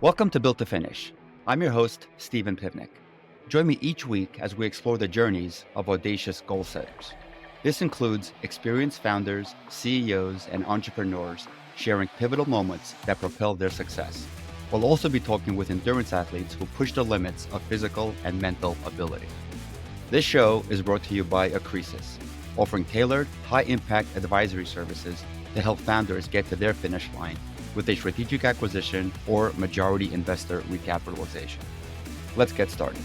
Welcome to Built to Finish. I'm your host, Stephen Pivnik. Join me each week as we explore the journeys of audacious goal setters. This includes experienced founders, CEOs, and entrepreneurs sharing pivotal moments that propel their success. We'll also be talking with endurance athletes who push the limits of physical and mental ability. This show is brought to you by Acresis, offering tailored, high-impact advisory services to help founders get to their finish line with a strategic acquisition or majority investor recapitalization. Let's get started.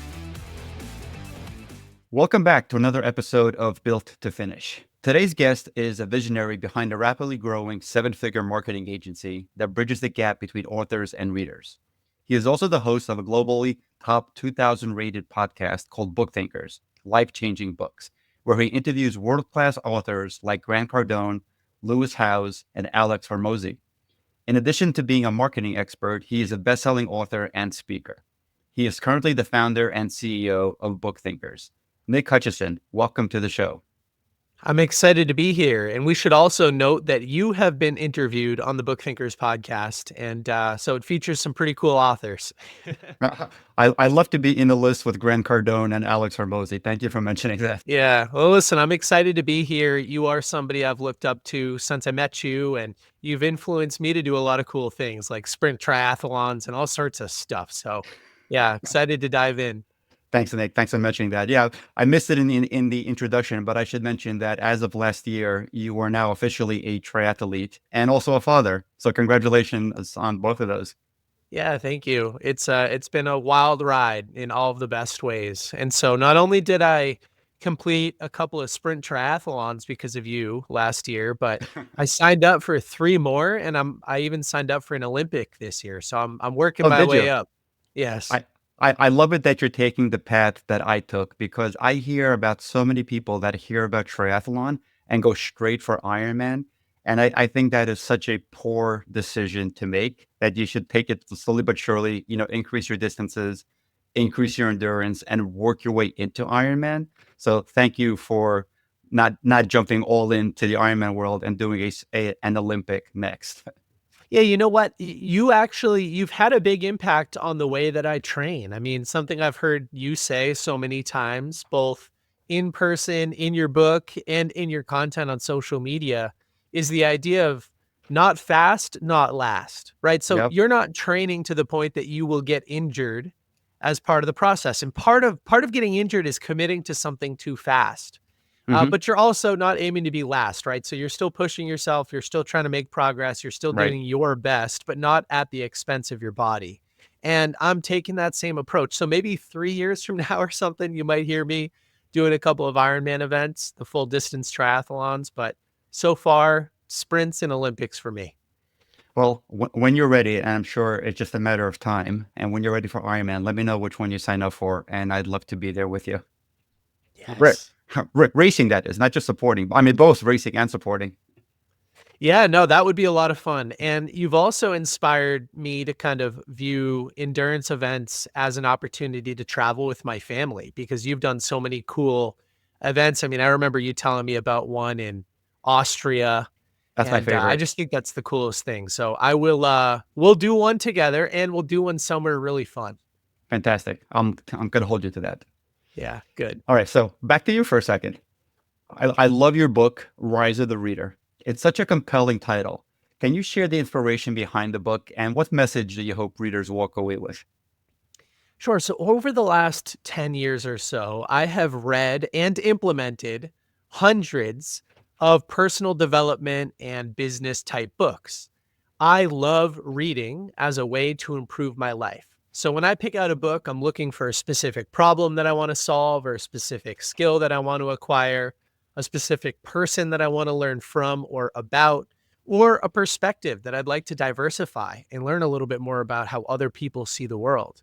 Welcome back to another episode of Built to Finish. Today's guest is a visionary behind a rapidly growing seven-figure marketing agency that bridges the gap between authors and readers. He is also the host of a globally top 2,000 rated podcast called Book Thinkers, Life-Changing Books, where he interviews world-class authors like Grant Cardone, Lewis Howes, and Alex Hormozi. In addition to being a marketing expert, he is a best-selling author and speaker. He is currently the founder and CEO of Book Thinkers. Nick Hutchison, welcome to the show. I'm excited to be here. And we should also note that you have been interviewed on the Book Thinkers podcast. And so it features some pretty cool authors. I love to be in the list with Grant Cardone and Alex Hormozi. Thank you for mentioning that. Yeah. Well, listen, I'm excited to be here. You are somebody I've looked up to since I met you, and you've influenced me to do a lot of cool things like sprint triathlons and all sorts of stuff. So yeah, excited to dive in. Thanks, Nick. Thanks for mentioning that. Yeah, I missed it in the introduction, but I should mention that as of last year, you are now officially a triathlete and also a father. So congratulations on both of those. Yeah, thank you. It's been a wild ride in all of the best ways. And so not only did I complete a couple of sprint triathlons because of you last year, but I signed up for 3 more, and I even signed up for an Olympic this year. So I'm working Oh, my did way you? up. Yes. I love it that you're taking the path that I took, because I hear about so many people that hear about triathlon and go straight for Ironman. And I think that is such a poor decision to make, that you should take it slowly but surely, increase your distances, increase your endurance, and work your way into Ironman. So thank you for not jumping all into the Ironman world and doing an Olympic next. Yeah, you know what? You've had a big impact on the way that I train. I mean, something I've heard you say so many times, both in person, in your book, and in your content on social media, is the idea of not fast, not last, right? So Yep. you're not training to the point that you will get injured as part of the process. And part of getting injured is committing to something too fast. Hmm. But you're also not aiming to be last, right? So you're still pushing yourself. You're still trying to make progress. You're still Right. doing your best, but not at the expense of your body. And I'm taking that same approach. So maybe 3 years from now or something, you might hear me doing a couple of Ironman events, the full distance triathlons. But so far, sprints and Olympics for me. Well, when you're ready, and I'm sure it's just a matter of time, and when you're ready for Ironman, let me know which one you sign up for, and I'd love to be there with you. Right. Yes. Racing, that is, not just supporting. I mean, both racing and supporting. Yeah, no, that would be a lot of fun. And you've also inspired me to kind of view endurance events as an opportunity to travel with my family, because you've done so many cool events. I mean, I remember you telling me about one in Austria, That's my and I favorite. just think that's the coolest thing. So we'll do one together, and we'll do one somewhere really fun. Fantastic. I'm gonna hold you to that. Yeah, good. All right, so back to you for a second. I love your book, Rise of the Reader. It's such a compelling title. Can you share the inspiration behind the book, and what message do you hope readers walk away with? Sure. So over the last 10 years or so, I have read and implemented hundreds of personal development and business type books. I love reading as a way to improve my life. So when I pick out a book, I'm looking for a specific problem that I want to solve, or a specific skill that I want to acquire, a specific person that I want to learn from or about, or a perspective that I'd like to diversify and learn a little bit more about how other people see the world.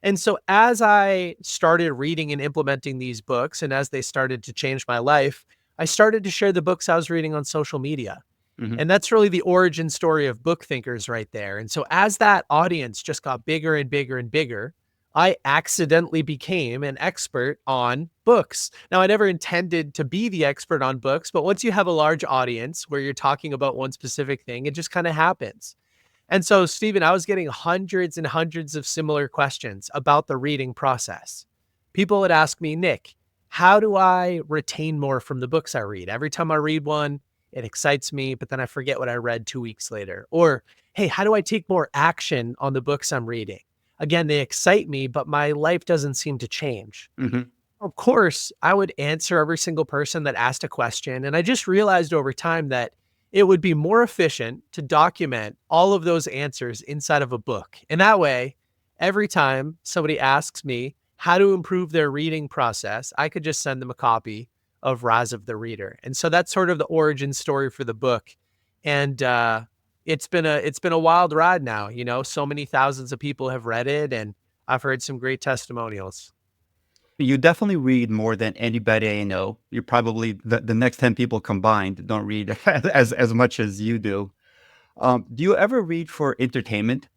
And so as I started reading and implementing these books, and as they started to change my life, I started to share the books I was reading on social media. Hmm. And that's really the origin story of Book Thinkers right there. And so as that audience just got bigger and bigger and bigger, I accidentally became an expert on books. Now, I never intended to be the expert on books, but once you have a large audience where you're talking about one specific thing, it just kind of happens. And so, Stephen, I was getting hundreds and hundreds of similar questions about the reading process. People would ask me, Nick, how do I retain more from the books I read? Every time I read one, it excites me, but then I forget what I read 2 weeks later. Or, hey, how do I take more action on the books I'm reading? Again, they excite me, but my life doesn't seem to change. Hmm. Of course, I would answer every single person that asked a question. And I just realized over time that it would be more efficient to document all of those answers inside of a book. And that way, every time somebody asks me how to improve their reading process, I could just send them a copy of Rise of the Reader. And so that's sort of the origin story for the book. And it's been a wild ride now. So many thousands of people have read it, and I've heard some great testimonials. You definitely read more than anybody I know. You're probably the next 10 people combined don't read as much as you do. Do you ever read for entertainment?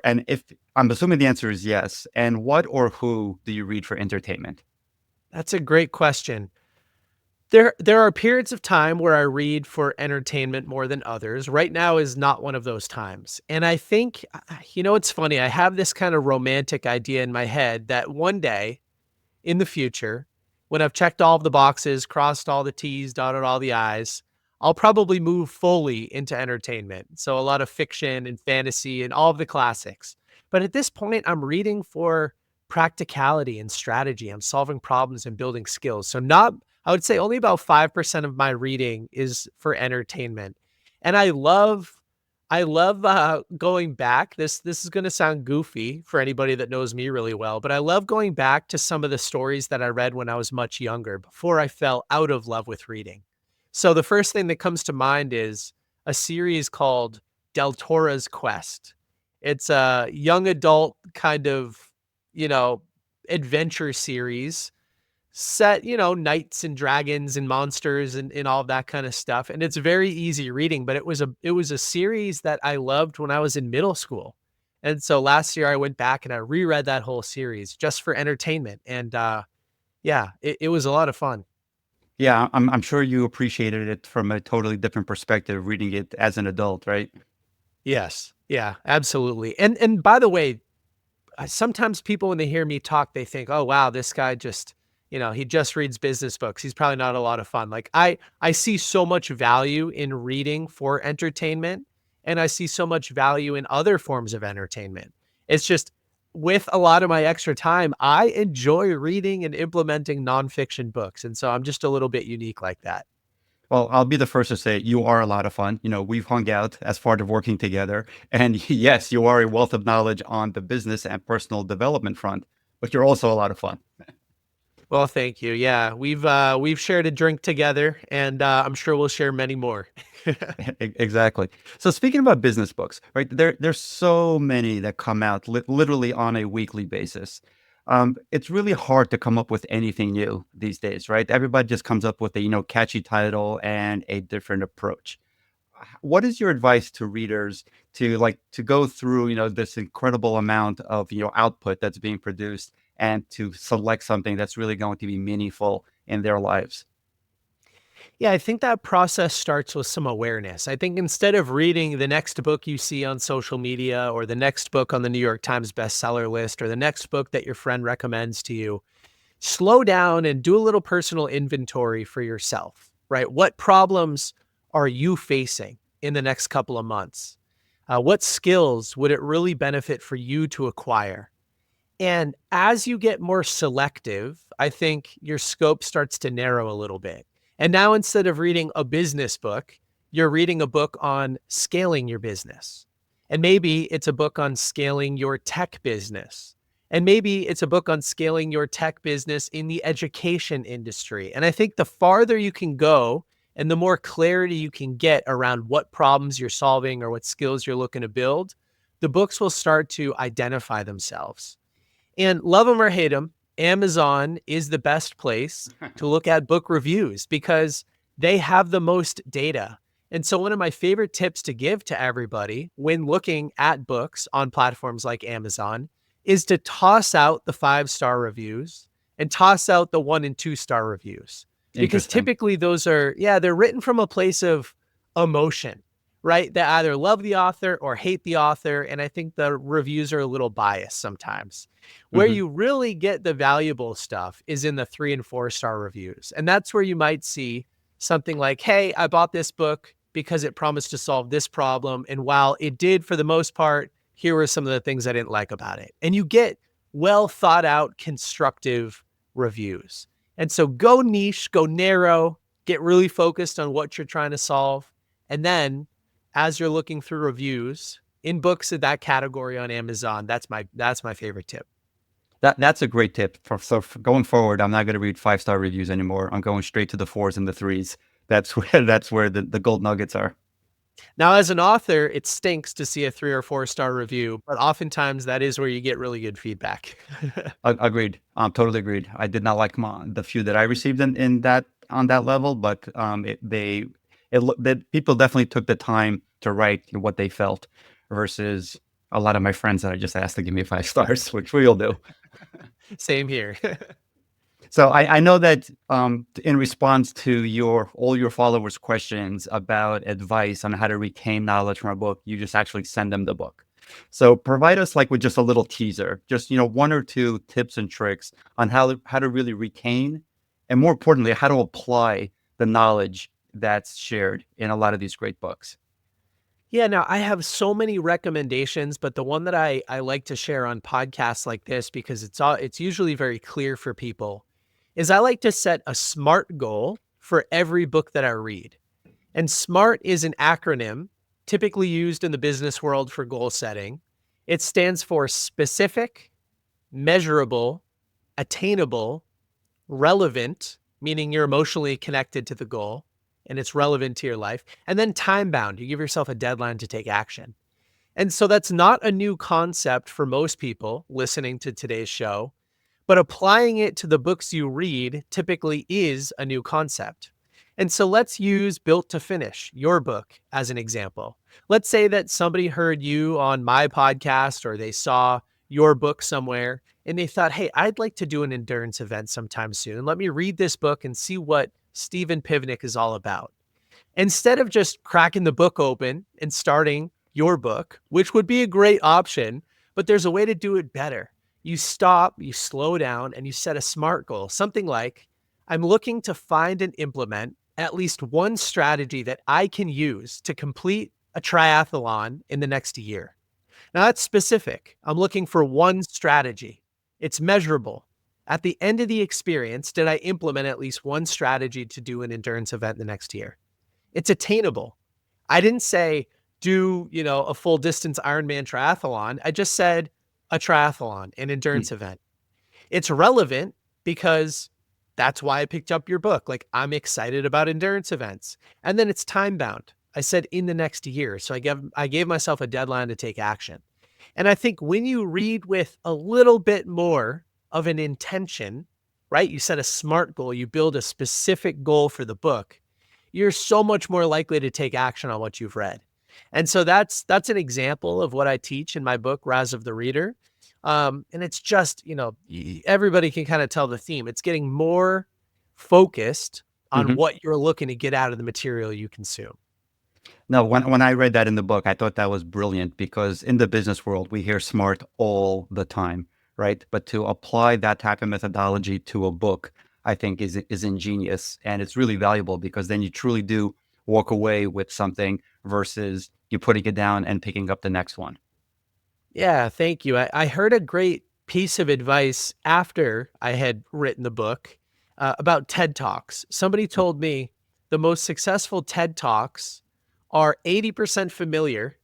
And if I'm assuming the answer is yes, and what or who do you read for entertainment? That's a great question. There are periods of time where I read for entertainment more than others. Right now is not one of those times. And I think, it's funny. I have this kind of romantic idea in my head that one day in the future, when I've checked all of the boxes, crossed all the T's, dotted all the I's, I'll probably move fully into entertainment. So a lot of fiction and fantasy and all of the classics. But at this point, I'm reading for practicality and strategy. I'm solving problems and building skills. So not, I would say only about 5% of my reading is for entertainment. And I love going back. This is going to sound goofy for anybody that knows me really well, but I love going back to some of the stories that I read when I was much younger, before I fell out of love with reading. So the first thing that comes to mind is a series called Del Toro's Quest. It's a young adult kind of, you know, adventure series set, knights and dragons and monsters and all of that kind of stuff. And it's very easy reading, but it was a series that I loved when I was in middle school. And so last year I went back and I reread that whole series just for entertainment. And yeah, it was a lot of fun. Yeah, I'm sure you appreciated it from a totally different perspective reading it as an adult, right? Yes. Yeah, absolutely. And by the way, sometimes people, when they hear me talk, they think, "Oh, wow, this guy just, he just reads business books. He's probably not a lot of fun." Like I see so much value in reading for entertainment, and I see so much value in other forms of entertainment. It's just with a lot of my extra time, I enjoy reading and implementing nonfiction books, and so I'm just a little bit unique like that. Well, I'll be the first to say you are a lot of fun. We've hung out as part of working together. And yes, you are a wealth of knowledge on the business and personal development front, but you're also a lot of fun. Well, thank you. Yeah, we've shared a drink together, and I'm sure we'll share many more. Exactly. So speaking about business books, right? There's so many that come out literally on a weekly basis. It's really hard to come up with anything new these days, right? Everybody just comes up with a catchy title and a different approach. What is your advice to readers to go through this incredible amount of output that's being produced and to select something that's really going to be meaningful in their lives? Yeah, I think that process starts with some awareness. I think instead of reading the next book you see on social media, or the next book on the New York Times bestseller list, or the next book that your friend recommends to you, slow down and do a little personal inventory for yourself, right? What problems are you facing in the next couple of months? What skills would it really benefit for you to acquire? And as you get more selective, I think your scope starts to narrow a little bit. And now, instead of reading a business book, you're reading a book on scaling your business. And maybe it's a book on scaling your tech business. And maybe it's a book on scaling your tech business in the education industry. And I think the farther you can go and the more clarity you can get around what problems you're solving or what skills you're looking to build, the books will start to identify themselves. And love them or hate them, Amazon is the best place to look at book reviews because they have the most data. And so one of my favorite tips to give to everybody when looking at books on platforms like Amazon is to toss out the 5-star reviews and toss out the 1 and 2-star reviews. Because Interesting. typically those are, yeah, they're written from a place of emotion, right? They either love the author or hate the author. And I think the reviews are a little biased sometimes. Where Hmm. you really get the valuable stuff is in the 3 and 4 star reviews. And that's where you might see something like, hey, I bought this book because it promised to solve this problem. And while it did for the most part, here were some of the things I didn't like about it. And you get well thought out, constructive reviews. And so go niche, go narrow, get really focused on what you're trying to solve. And then as you're looking through reviews in books of that category on Amazon, that's my favorite tip. That's a great tip. For going forward, I'm not going to read 5-star reviews anymore. I'm going straight to the 4s and the 3s. That's where the gold nuggets are. Now, as an author, it stinks to see a 3 or 4 star review, but oftentimes that is where you get really good feedback. Agreed. Totally agreed. I did not like the few that I received in that on that level, but that people definitely took the time to write what they felt, versus a lot of my friends that I just asked to give me 5 stars, which we all do. Same here. So I know that in response to all your followers' questions about advice on how to retain knowledge from a book, you just actually send them the book. So provide us like with just a little teaser, just 1 or 2 tips and tricks on how to really retain, and more importantly, how to apply the knowledge that's shared in a lot of these great books. Yeah, now I have so many recommendations, but the one that I like to share on podcasts like this, because it's usually very clear for people, is I like to set a SMART goal for every book that I read. And SMART is an acronym typically used in the business world for goal setting. It stands for specific, measurable, attainable, relevant, meaning you're emotionally connected to the goal and it's relevant to your life, and then time bound. You give yourself a deadline to take action. And so that's not a new concept for most people listening to today's show, but applying it to the books you read typically is a new concept. And so let's use Built to Finish, your book, as an example. Let's say that somebody heard you on my podcast or they saw your book somewhere and they thought, hey, I'd like to do an endurance event sometime soon. Let me read this book and see what Stephen Pivnik is all about. Instead of just cracking the book open and starting your book, which would be a great option, but there's a way to do it better. You stop, you slow down, and you set a SMART goal, something like, I'm looking to find and implement at least one strategy that I can use to complete a triathlon in the next year. Now that's specific. I'm looking for one strategy. It's measurable. At the end of the experience, did I implement at least one strategy to do an endurance event the next year? It's attainable. I didn't say do, a full distance Ironman triathlon. I just said a triathlon, an endurance event. It's relevant because that's why I picked up your book. Like, I'm excited about endurance events. And then it's time bound. I said in the next year. So I gave myself a deadline to take action. And I think when you read with a little bit more of an intention, right? You set a SMART goal, you build a specific goal for the book, you're so much more likely to take action on what you've read. And so that's an example of what I teach in my book, Rise of the Reader. And it's just, everybody can kind of tell the theme. It's getting more focused on Hmm. what you're looking to get out of the material you consume. No, when I read that in the book, I thought that was brilliant, because in the business world, we hear smart all the time, right? But to apply that type of methodology to a book, I think is ingenious, and it's really valuable, because then you truly do walk away with something versus you putting it down and picking up the next one. Yeah, thank you. I heard a great piece of advice after I had written the book about TED Talks. Somebody told me the most successful TED Talks are 80% familiar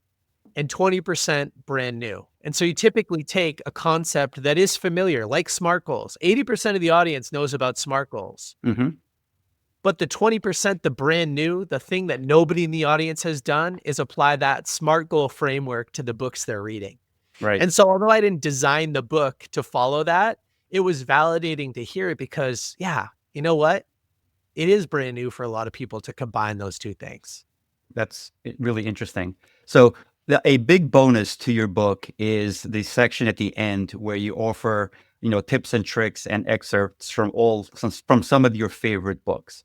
and 20% brand new. And so you typically take a concept that is familiar, like SMART goals. 80% of the audience knows about SMART goals. Hmm. But the 20%, the brand new, the thing that nobody in the audience has done is apply that SMART goal framework to the books they're reading. Right. And so although I didn't design the book to follow that, it was validating to hear it because, yeah, you know what? It is brand new for a lot of people to combine those two things. That's really interesting. So a big bonus to your book is the section at the end where you offer, tips and tricks and excerpts from some of your favorite books.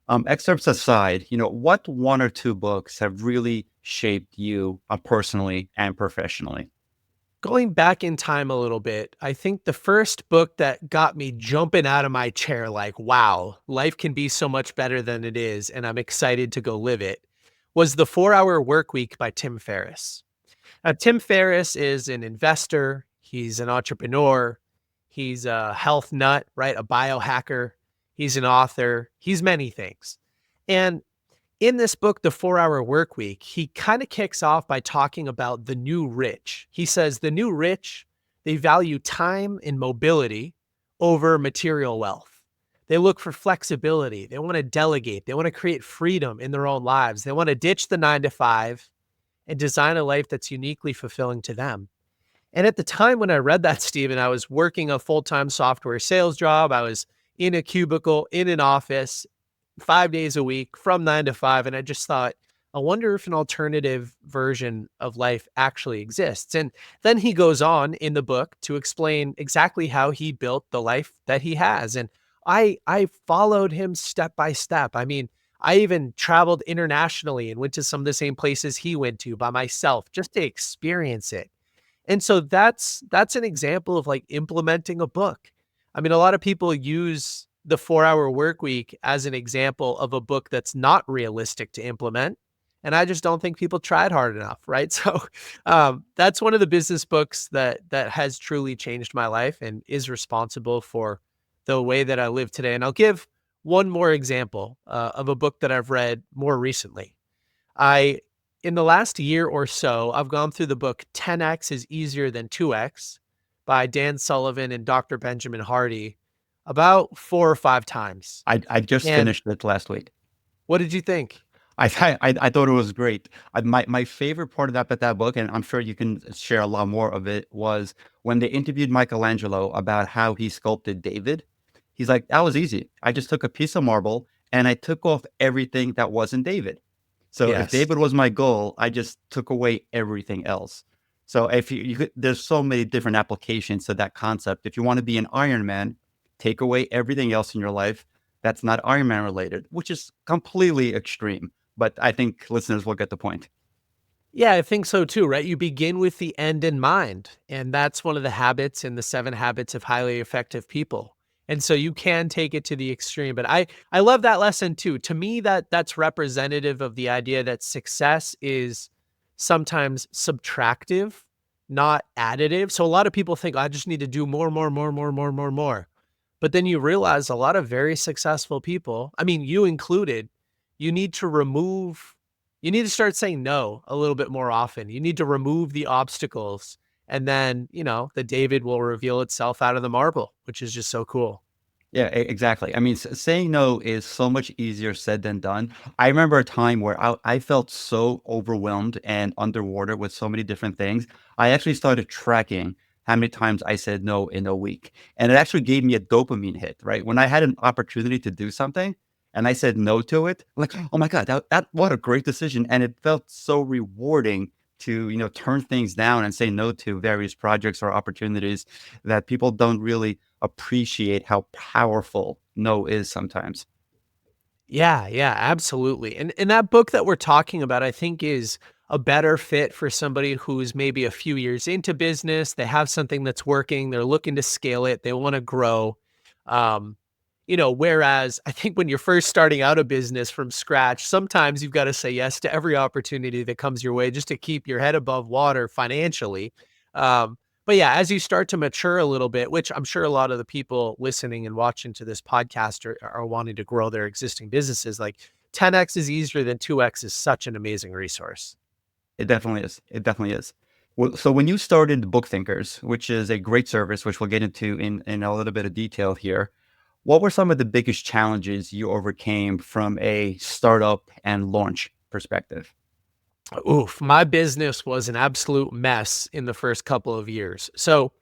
Excerpts aside, what one or two books have really shaped you personally and professionally? Going back in time a little bit, I think the first book that got me jumping out of my chair like, wow, life can be so much better than it is, and I'm excited to go live it, was The 4 Hour Work Week by Tim Ferriss. Tim Ferriss is an investor, he's an entrepreneur, he's a health nut, right? A biohacker, he's an author, he's many things. And in this book, The 4 Hour Work Week, he kind of kicks off by talking about the new rich. He says the new rich, they value time and mobility over material wealth. They look for flexibility. They want to delegate. They want to create freedom in their own lives. They want to ditch the 9 to 5 and design a life that's uniquely fulfilling to them. And at the time when I read that, Stephen, I was working a full-time software sales job. I was in a cubicle, in an office, 5 days a week from 9 to 5. And I just thought, I wonder if an alternative version of life actually exists. And then he goes on in the book to explain exactly how he built the life that he has. And I followed him step by step. I mean, I even traveled internationally and went to some of the same places he went to by myself just to experience it. And so that's an example of like implementing a book. I mean, a lot of people use the 4 Hour Work Week as an example of a book that's not realistic to implement. And I just don't think people tried hard enough, right? So that's one of the business books that has truly changed my life and is responsible for the way that I live today. And I'll give one more example of a book that I've read more recently. I In the last year or so, I've gone through the book 10X is Easier Than 2X by Dan Sullivan and Dr. Benjamin Hardy about 4 or 5 times. I just And finished it last week. what did you think? I thought it was great. My favorite part of that book, and I'm sure you can share a lot more of it, was when they interviewed Michelangelo about how he sculpted David. He's like, that was easy. I just took a piece of marble and I took off everything that wasn't David. So if Yes. David was my goal, I just took away everything else. So if you could, there's so many different applications to that concept. If you want to be an Iron Man, take away everything else in your life that's not Iron Man related, which is completely extreme. But I think listeners will get the point. Yeah, I think so too, right? You begin with the end in mind. And that's one of the habits in the 7 habits of highly effective people. And so you can take it to the extreme. But I love that lesson too. To me, that's representative of the idea that success is sometimes subtractive, not additive. So a lot of people think, I just need to do more, more, more, more, more, more, more. But then you realize a lot of very successful people, I mean, you included, you need to remove you need to start saying no a little bit more often. You need to remove the obstacles. And then, the David will reveal itself out of the marble, which is just so cool. Yeah, exactly. I mean, saying no is so much easier said than done. I remember a time where I felt so overwhelmed and underwater with so many different things. I actually started tracking how many times I said no in a week. And it actually gave me a dopamine hit, right? When I had an opportunity to do something and I said no to it, like, oh my God, that what a great decision. And it felt so rewarding to, turn things down and say no to various projects or opportunities that people don't really appreciate how powerful no is sometimes. Yeah, yeah, absolutely. And that book that we're talking about, I think is a better fit for somebody who's maybe a few years into business. They have something that's working. They're looking to scale it. They want to grow. Um, whereas I think when you're first starting out a business from scratch, sometimes you've got to say yes to every opportunity that comes your way just to keep your head above water financially. But yeah, as you start to mature a little bit, which I'm sure a lot of the people listening and watching to this podcast are wanting to grow their existing businesses, like 10X is easier than 2X is such an amazing resource. It definitely is. It definitely is. Well, so when you started Book Thinkers, which is a great service, which we'll get into in a little bit of detail here, what were some of the biggest challenges you overcame from a startup and launch perspective? Oof, my business was an absolute mess in the first couple of years. So,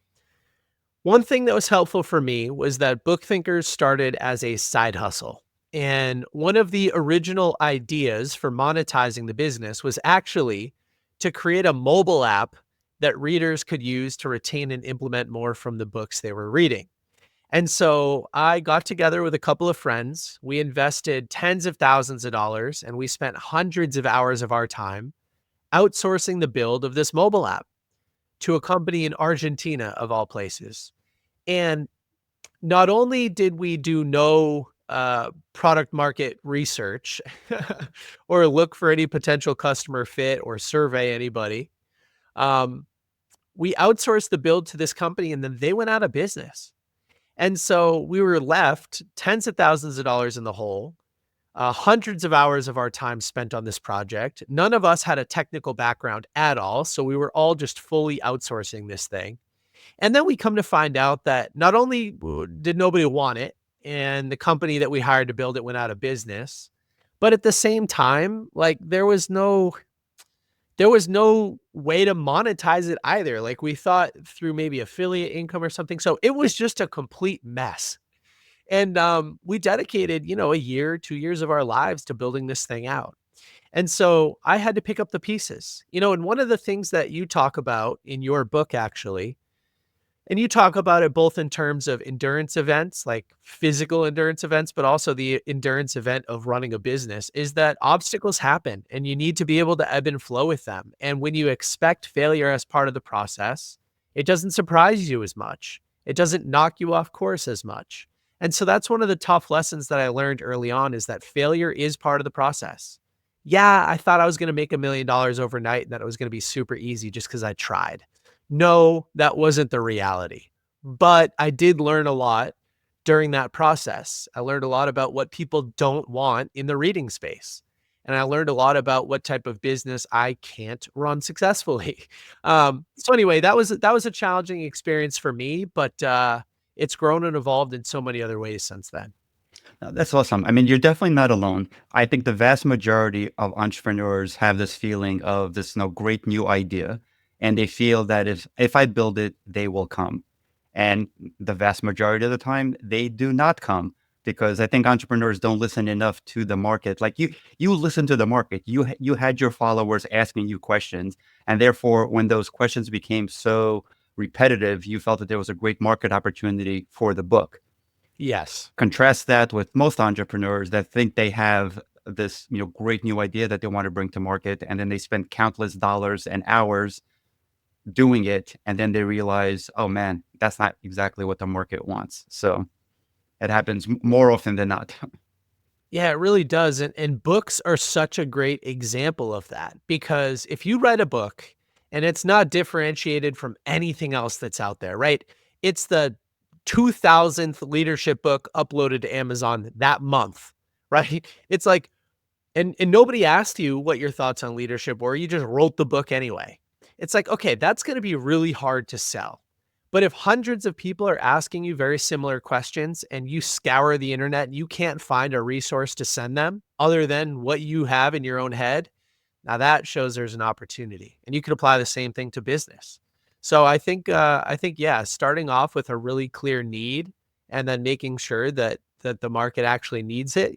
one thing that was helpful for me was that Book Thinkers started as a side hustle. And one of the original ideas for monetizing the business was actually to create a mobile app that readers could use to retain and implement more from the books they were reading. And so I got together with a couple of friends. We invested tens of thousands of dollars and we spent hundreds of hours of our time outsourcing the build of this mobile app to a company in Argentina, of all places. And not only did we do no product market research or look for any potential customer fit or survey anybody, um, we outsourced the build to this company and then they went out of business. And so we were left tens of thousands of dollars in the hole, hundreds of hours of our time spent on this project. None of us had a technical background at all. So we were all just fully outsourcing this thing. And then we come to find out that not only did nobody want it, and the company that we hired to build it went out of business, but at the same time, like there was no way to monetize it either. Like we thought through maybe affiliate income or something. So it was just a complete mess. And we dedicated, a year, 2 years of our lives to building this thing out. And so I had to pick up the pieces, and one of the things that you talk about in your book, actually, and you talk about it both in terms of endurance events, like physical endurance events, but also the endurance event of running a business, is that obstacles happen and you need to be able to ebb and flow with them. And when you expect failure as part of the process, it doesn't surprise you as much. It doesn't knock you off course as much. And so that's one of the tough lessons that I learned early on, is that failure is part of the process. Yeah, I thought I was going to make $1 million overnight and that it was going to be super easy just because I tried. No, that wasn't the reality. But I did learn a lot during that process. I learned a lot about what people don't want in the reading space. And I learned a lot about what type of business I can't run successfully. So anyway, that was a challenging experience for me, but it's grown and evolved in so many other ways since then. That's awesome. I mean, you're definitely not alone. I think the vast majority of entrepreneurs have this feeling of this, great new idea, and they feel that if I build it, they will come. And the vast majority of the time, they do not come because I think entrepreneurs don't listen enough to the market. Like you listen to the market. You had your followers asking you questions, and therefore, when those questions became so repetitive, you felt that there was a great market opportunity for the book. Yes. Contrast that with most entrepreneurs that think they have this, great new idea that they want to bring to market, and then they spend countless dollars and hours doing it, and then they realize, oh man, that's not exactly what the market wants. So it happens more often than not. Yeah, it really does. And books are such a great example of that, because if you write a book and it's not differentiated from anything else that's out there, right? It's the 2000th leadership book uploaded to Amazon that month, right? It's like, and nobody asked you what your thoughts on leadership were. You just wrote the book anyway. It's like, okay, that's going to be really hard to sell. But if hundreds of people are asking you very similar questions and you scour the internet and you can't find a resource to send them other than what you have in your own head, now that shows there's an opportunity. And you could apply the same thing to business. So I think yeah, starting off with a really clear need and then making sure that the market actually needs it.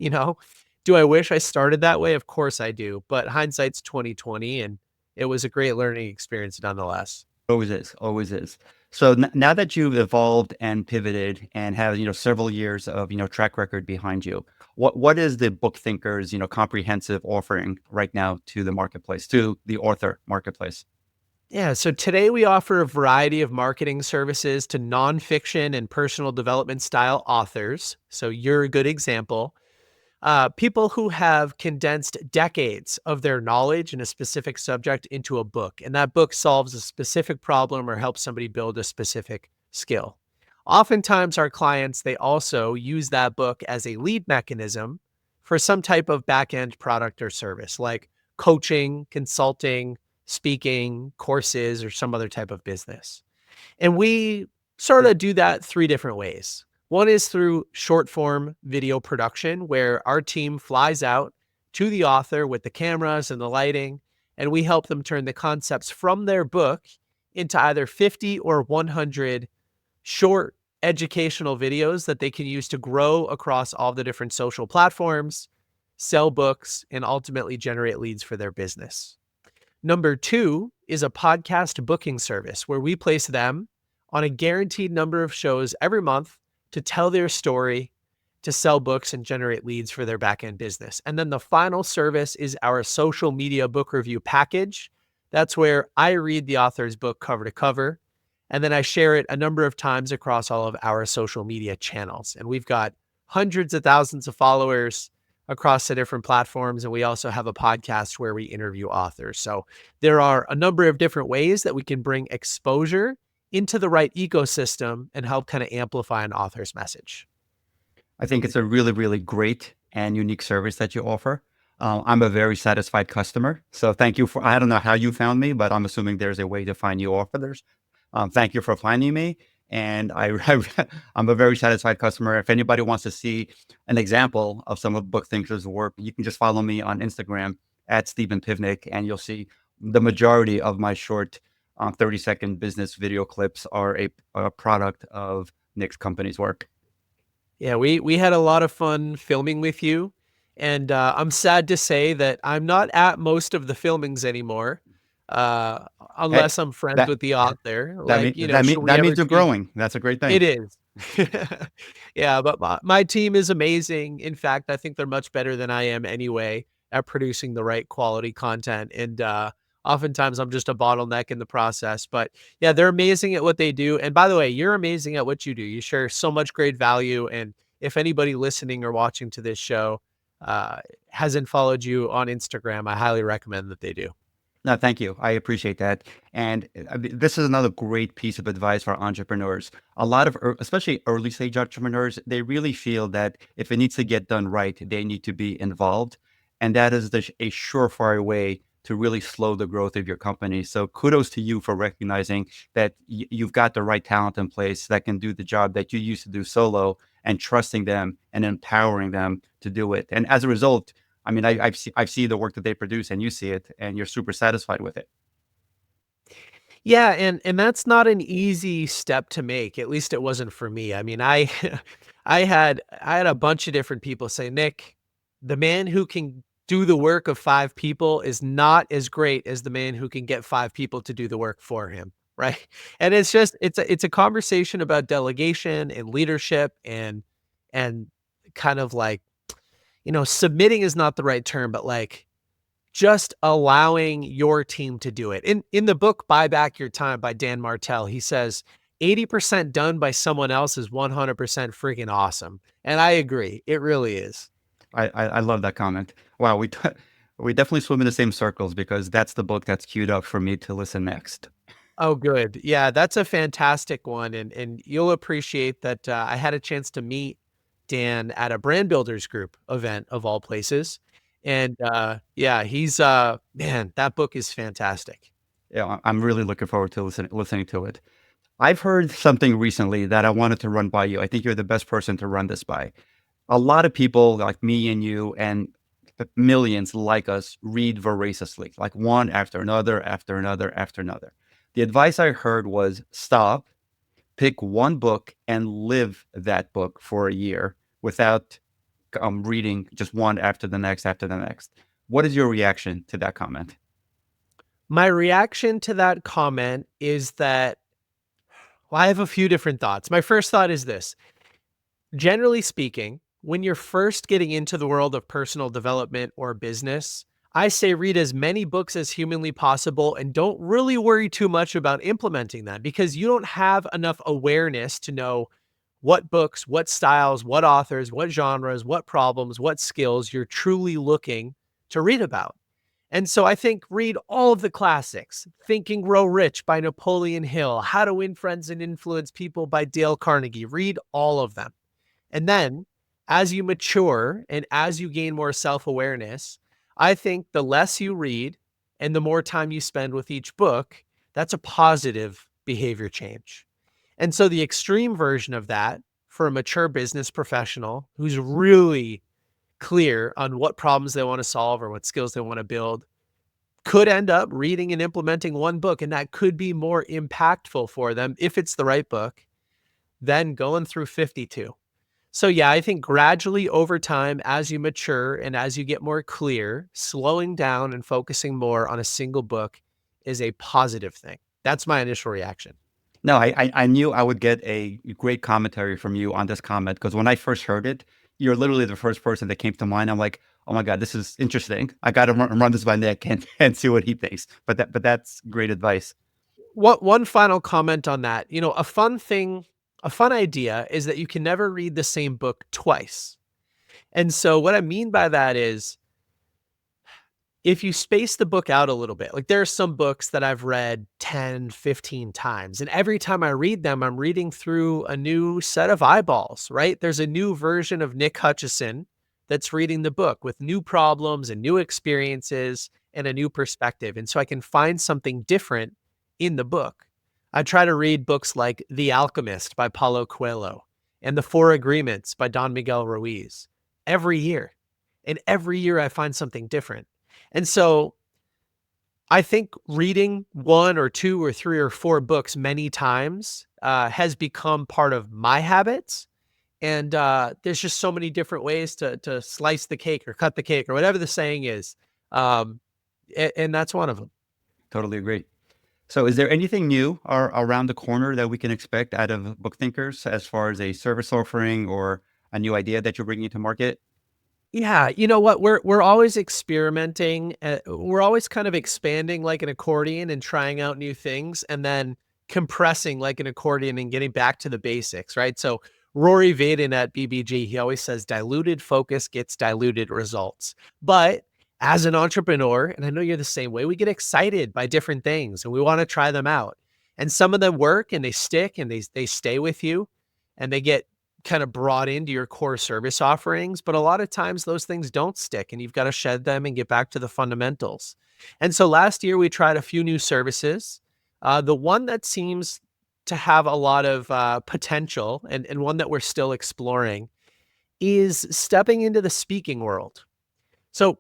Do I wish I started that way? Of course I do, but hindsight's 2020, and it was a great learning experience nonetheless. Always is, always is. So now that you've evolved and pivoted and have, several years of, track record behind you, what is the book thinkers, comprehensive offering right now to the marketplace, to the author marketplace? Yeah, so today we offer a variety of marketing services to nonfiction and personal development style authors. So you're a good example. People who have condensed decades of their knowledge in a specific subject into a book, and that book solves a specific problem or helps somebody build a specific skill. Oftentimes, our clients, they also use that book as a lead mechanism for some type of back-end product or service, like coaching, consulting, speaking, courses, or some other type of business. And we sort of do that three different ways. One is through short form video production, where our team flies out to the author with the cameras and the lighting, and we help them turn the concepts from their book into either 50 or 100 short educational videos that they can use to grow across all the different social platforms, sell books, and ultimately generate leads for their business. Number two is a podcast booking service where we place them on a guaranteed number of shows every month to tell their story, to sell books and generate leads for their back-end business. And then the final service is our social media book review package. That's where I read the author's book cover to cover, and then I share it a number of times across all of our social media channels. And we've got hundreds of thousands of followers across the different platforms. And we also have a podcast where we interview authors. So there are a number of different ways that we can bring exposure into the right ecosystem and help kind of amplify an author's message. I think it's a really, really great and unique service that you offer. I'm a very satisfied customer. So thank you I don't know how you found me, but I'm assuming there's a way to find you authors. Thank you for finding me. And I'm a very satisfied customer. If anybody wants to see an example of some of Book Thinkers' work, you can just follow me on Instagram at Stephen Pivnik, and you'll see the majority of my short 30-second business video clips are a product of Nick's company's work. Yeah, we had a lot of fun filming with you, and I'm sad to say that I'm not at most of the filmings anymore, uh, Hey, unless I'm friends that with the author. that Like, mean you know, that should mean we that ever means you're speak? growing. That's a great thing. It is. Yeah, but my team is amazing. In fact, I think they're much better than I am anyway at producing the right quality content. And oftentimes I'm just a bottleneck in the process. But yeah, they're amazing at what they do. And by the way, you're amazing at what you do. You share so much great value. And if anybody listening or watching to this show uh, hasn't followed you on Instagram, I highly recommend that they do. No, thank you. I appreciate that. And this is another great piece of advice for entrepreneurs. A lot of, especially early stage entrepreneurs, they really feel that if it needs to get done right, they need to be involved. And that is a surefire way to really slow the growth of your company. So kudos to you for recognizing that you've got the right talent in place that can do the job that you used to do solo, and trusting them and empowering them to do it. And as a result, I mean, I've seen the work that they produce, and you see it, and you're super satisfied with it. Yeah, and that's not an easy step to make. At least it wasn't for me. I mean, I I had a bunch of different people say, "Nick, the man who can do the work of 5 people is not as great as the man who can get 5 people to do the work for him." Right? And it's just it's a conversation about delegation and leadership and kind of like, submitting is not the right term, but like just allowing your team to do it. In the book Buy Back Your Time by Dan Martell, he says 80% done by someone else is 100% freaking awesome. And I agree. It really is. I love that comment. Wow, we definitely swim in the same circles, because that's the book that's queued up for me to listen next. Oh, good. Yeah, that's a fantastic one. And you'll appreciate that I had a chance to meet Dan at a brand builders group event of all places. And yeah, he's man, that book is fantastic. Yeah, I'm really looking forward to listening to it. I've heard something recently that I wanted to run by you. I think you're the best person to run this by. A lot of people like me and you and millions like us read voraciously, like one after another, after another, after another. The advice I heard was stop, pick one book, and live that book for a year without reading just one after the next, after the next. What is your reaction to that comment? My reaction to that comment is that, well, I have a few different thoughts. My first thought is this. Generally speaking, when you're first getting into the world of personal development or business, I say read as many books as humanly possible and don't really worry too much about implementing them, because you don't have enough awareness to know what books, what styles, what authors, what genres, what problems, what skills you're truly looking to read about. And so I think read all of the classics. Think and Grow Rich by Napoleon Hill, How to Win Friends and Influence People by Dale Carnegie. Read all of them. And then as you mature and as you gain more self-awareness, I think the less you read and the more time you spend with each book, that's a positive behavior change. And so the extreme version of that for a mature business professional who's really clear on what problems they want to solve or what skills they want to build could end up reading and implementing one book, and that could be more impactful for them if it's the right book than going through 52. So yeah, I think gradually over time, as you mature and as you get more clear, slowing down and focusing more on a single book is a positive thing. That's my initial reaction. No, I knew I would get a great commentary from you on this comment because when I first heard it, you're literally the first person that came to mind. I'm like, oh my God, this is interesting. I got to run this by Nick and, and see what he thinks. But that's great advice. What one final comment on that, a fun idea is that you can never read the same book twice. And so what I mean by that is if you space the book out a little bit, like there are some books that I've read 10, 15 times, and every time I read them, I'm reading through a new set of eyeballs, right? There's a new version of Nick Hutchison that's reading the book with new problems and new experiences and a new perspective. And so I can find something different in the book. I try to read books like The Alchemist by Paulo Coelho and The Four Agreements by Don Miguel Ruiz every year. And every year I find something different. And so I think reading one or two or three or four books many times has become part of my habits. And there's just so many different ways to slice the cake or cut the cake or whatever the saying is. Um, and that's one of them. Totally agree. So, is there anything new or around the corner that we can expect out of Book Thinkers as far as a service offering or a new idea that you're bringing to market? Yeah, you know what? We're always experimenting. We're always kind of expanding like an accordion and trying out new things, and then compressing like an accordion and getting back to the basics, right? So Rory Vaden at BBG, he always says, "Diluted focus gets diluted results." But as an entrepreneur, and I know you're the same way, we get excited by different things and we want to try them out. And some of them work and they stick and they stay with you, and they get kind of brought into your core service offerings, but a lot of times those things don't stick and you've got to shed them and get back to the fundamentals. And so last year we tried a few new services. The one that seems to have a lot of potential and one that we're still exploring is stepping into the speaking world. So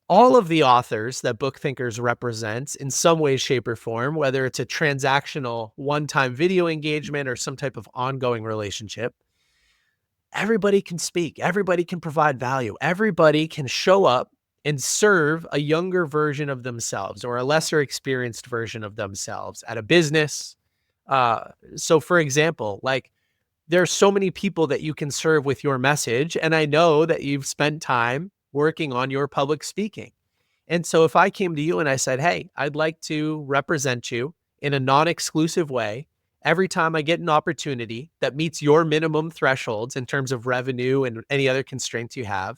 all of the authors that Book Thinkers represents in some way, shape, or form, whether it's a transactional one-time video engagement or some type of ongoing relationship, everybody can speak, everybody can provide value, everybody can show up and serve a younger version of themselves or a lesser experienced version of themselves at a business. So for example, like there's so many people that you can serve with your message. And I know that you've spent time working on your public speaking. And so if I came to you and I said, "Hey, I'd like to represent you in a non-exclusive way every time I get an opportunity that meets your minimum thresholds in terms of revenue and any other constraints you have,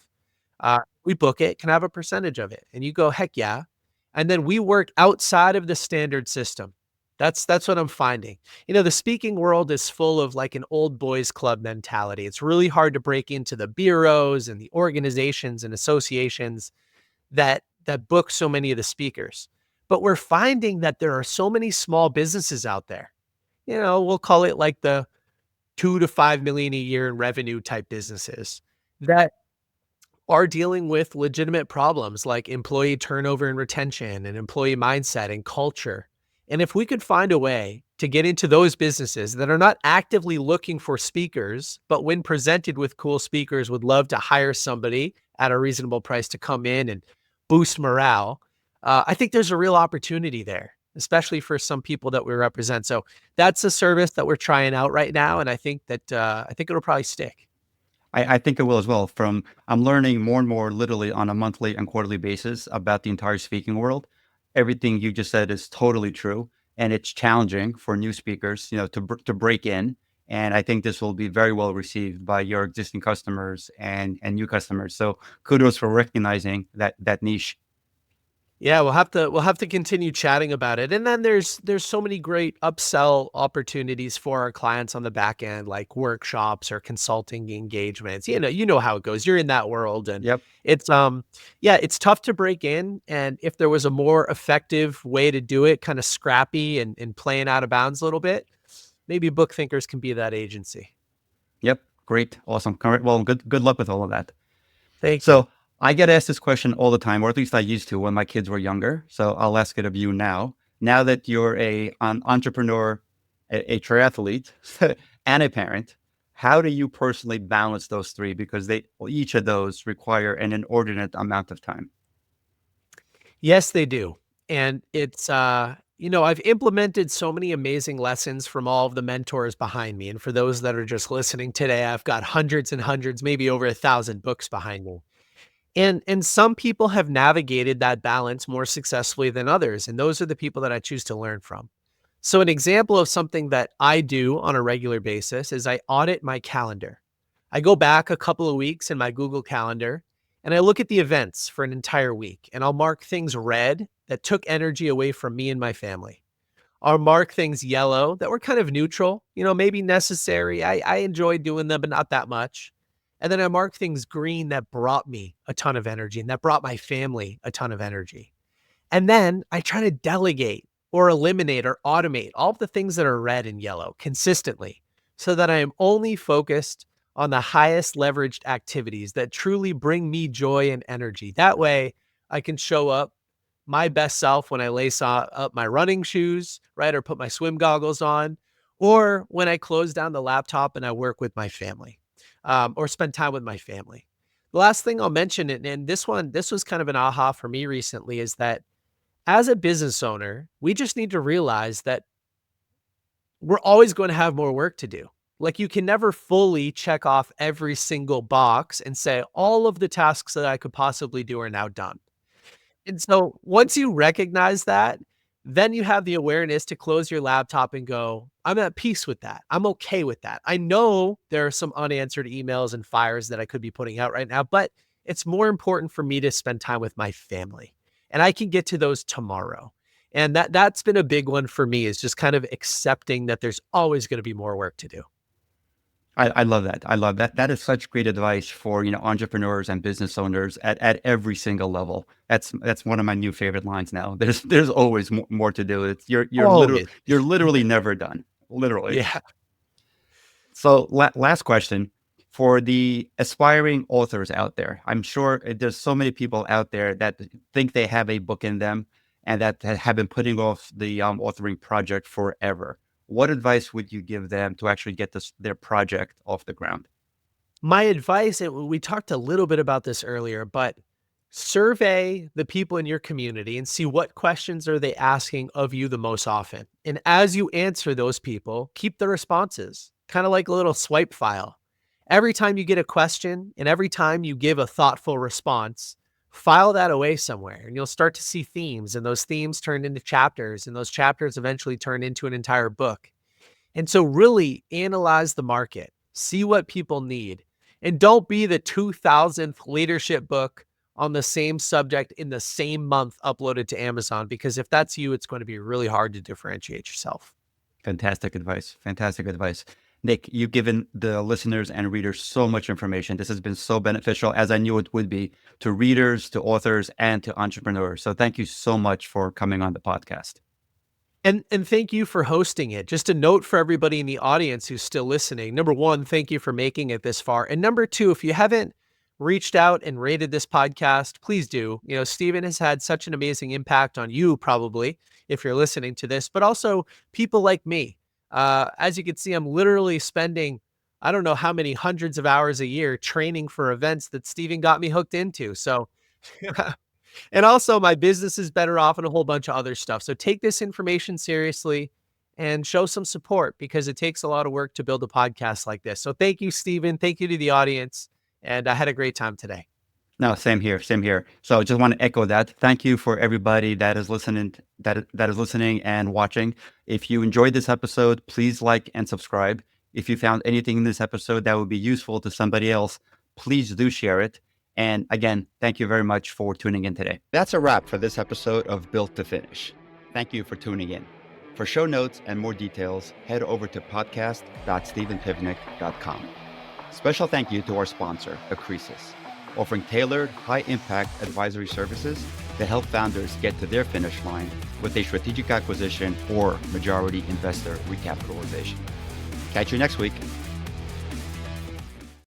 we book it, can I have a percentage of it?" And you go, "Heck yeah." And then we work outside of the standard system. That's what I'm finding. You know, the speaking world is full of like an old boys club mentality. It's really hard to break into the bureaus and the organizations and associations that book so many of the speakers. But we're finding that there are so many small businesses out there. You know, we'll call it like the 2 to 5 million a year in revenue type businesses that are dealing with legitimate problems like employee turnover and retention and employee mindset and culture. And if we could find a way to get into those businesses that are not actively looking for speakers, but when presented with cool speakers, would love to hire somebody at a reasonable price to come in and boost morale, I think there's a real opportunity there, especially for some people that we represent. So that's a service that we're trying out right now, and I think it'll probably stick. I think it will as well. From I'm learning more and more, literally on a monthly and quarterly basis, about the entire speaking world. Everything you just said is totally true, and it's challenging for new speakers, to break in. And I think this will be very well received by your existing customers and new customers. So kudos for recognizing that niche. Yeah, we'll have to continue chatting about it. And then there's so many great upsell opportunities for our clients on the back end, like workshops or consulting engagements. You know how it goes. You're in that world, and Yep. it's yeah, it's tough to break in. And if there was a more effective way to do it, kind of scrappy and playing out of bounds a little bit, maybe Book Thinkers can be that agency. Yep. Great. Awesome. Well, good luck with all of that. Thank you. So I get asked this question all the time, or at least I used to when my kids were younger. So I'll ask it of you now. Now that you're an entrepreneur, a triathlete, and a parent, how do you personally balance those three? Because each of those require an inordinate amount of time. Yes, they do. And it's I've implemented so many amazing lessons from all of the mentors behind me. And for those that are just listening today, I've got hundreds and hundreds, maybe over 1,000 books behind me. And some people have navigated that balance more successfully than others. And those are the people that I choose to learn from. So an example of something that I do on a regular basis is I audit my calendar. I go back a couple of weeks in my Google Calendar and I look at the events for an entire week and I'll mark things red that took energy away from me and my family. I'll mark things yellow that were kind of neutral, maybe necessary. I enjoyed doing them, but not that much. And then I mark things green that brought me a ton of energy and that brought my family a ton of energy. And then I try to delegate or eliminate or automate all of the things that are red and yellow consistently so that I am only focused on the highest leveraged activities that truly bring me joy and energy. That way I can show up my best self when I lace up my running shoes, right? Or put my swim goggles on, or when I close down the laptop and I work with my family, or spend time with my family. The last thing I'll mention, and this was kind of an aha for me recently, is that as a business owner, we just need to realize that we're always going to have more work to do. Like you can never fully check off every single box and say all of the tasks that I could possibly do are now done. And so once you recognize that, then you have the awareness to close your laptop and go, I'm at peace with that. I'm okay with that. I know there are some unanswered emails and fires that I could be putting out right now, but it's more important for me to spend time with my family. And I can get to those tomorrow. And that's been a big one for me, is just kind of accepting that there's always going to be more work to do. I love that. I love that. That is such great advice for, entrepreneurs and business owners at every single level. That's one of my new favorite lines now. There's always more to do. Always. You're literally never done. Literally. Yeah. So last question for the aspiring authors out there. I'm sure there's so many people out there that think they have a book in them and that have been putting off the authoring project forever. What advice would you give them to actually get their project off the ground? My advice, and we talked a little bit about this earlier, but survey the people in your community and see what questions are they asking of you the most often. And as you answer those people, keep the responses, kind of like a little swipe file. Every time you get a question and every time you give a thoughtful response, file that away somewhere and you'll start to see themes, and those themes turn into chapters, and those chapters eventually turn into an entire book. And so really analyze the market, see what people need, and don't be the 2000th leadership book on the same subject in the same month uploaded to Amazon, because if that's you, it's going to be really hard to differentiate yourself. Fantastic advice. Fantastic advice. Nick, you've given the listeners and readers so much information. This has been so beneficial, as I knew it would be, to readers, to authors, and to entrepreneurs. So thank you so much for coming on the podcast. And thank you for hosting it. Just a note for everybody in the audience who's still listening. Number one, thank you for making it this far. And number two, if you haven't reached out and rated this podcast, please do. Stephen has had such an amazing impact on you, probably, if you're listening to this, but also people like me. As you can see, I'm literally spending, I don't know how many hundreds of hours a year training for events that Stephen got me hooked into. So, and also my business is better off and a whole bunch of other stuff. So take this information seriously and show some support, because it takes a lot of work to build a podcast like this. So thank you, Stephen. Thank you to the audience. And I had a great time today. No, same here, same here. So I just want to echo that. Thank you for everybody that is listening, that is listening and watching. If you enjoyed this episode, please like and subscribe. If you found anything in this episode that would be useful to somebody else, please do share it. And again, thank you very much for tuning in today. That's a wrap for this episode of Built to Finish. Thank you for tuning in. For show notes and more details, head over to podcast.stephenpivnik.com. Special thank you to our sponsor, Acresis, offering tailored, high-impact advisory services to help founders get to their finish line with a strategic acquisition or majority investor recapitalization. Catch you next week.